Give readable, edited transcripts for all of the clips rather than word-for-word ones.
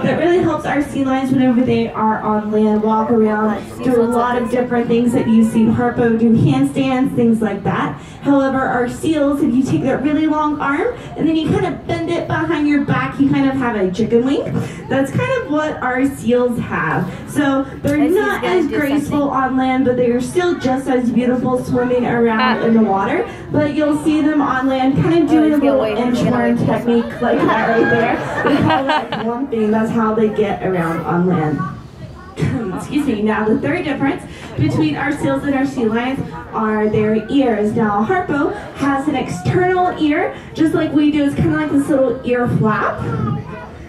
that really helps our sea lions whenever they are on land, walk around, do a lot of different things that you've seen Harpo do, handstands, things like that. However, our seals, if you take that really long arm and then you kind of bend it behind your back, you kind of have a chicken wing. That's kind of what our seals have. So they're not as graceful on land, but they are still just as beautiful swimming around in the water. But you'll see them on land kind of doing a little inchworm technique like that right there. We call that lumping. That's how they get around on land. Excuse me. Now the third difference between our seals and our sea lions are their ears. Now Harpo has an external ear, just like we do. It's kind of like this little ear flap.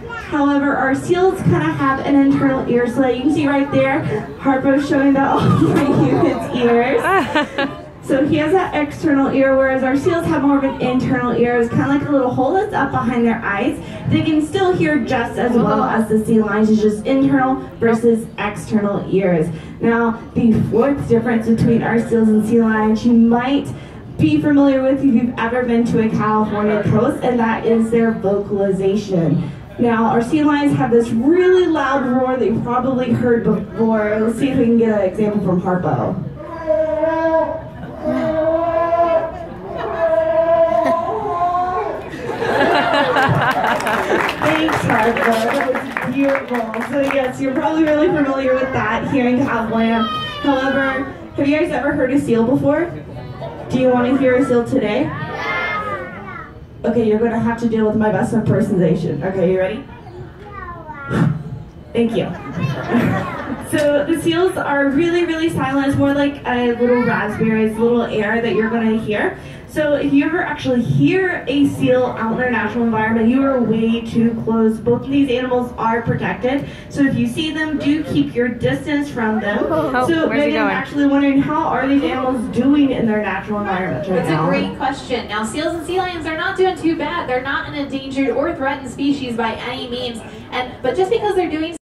However, our seals kind of have an internal ear, so that you can see right there, Harpo showing that all his ears. So he has that external ear, whereas our seals have more of an internal ear. It's kind of like a little hole that's up behind their eyes. They can still hear just as well as the sea lions. It's just internal versus external ears. Now, the fourth difference between our seals and sea lions, you might be familiar with if you've ever been to a California coast, and that is their vocalization. Now, our sea lions have this really loud roar that you've probably heard before. Let's see if we can get an example from Harpo. Thanks, Harpo. That was beautiful. So yes, you're probably really familiar with that here in California. However, have you guys ever heard a seal before? Do you want to hear a seal today? Okay, you're going to have to deal with my best impersonation. Okay, you ready? Thank you. So the seals are really, really silent. It's more like a little raspberry, it's a little air that you're going to hear. So if you ever actually hear a seal out in their natural environment, you are way too close. Both of these animals are protected. So if you see them, do keep your distance from them. So Megan, I'm actually wondering, how are these animals doing in their natural environment right now? That's a great question. Now, seals and sea lions are not doing too bad. They're not an endangered or threatened species by any means. But just because they're doing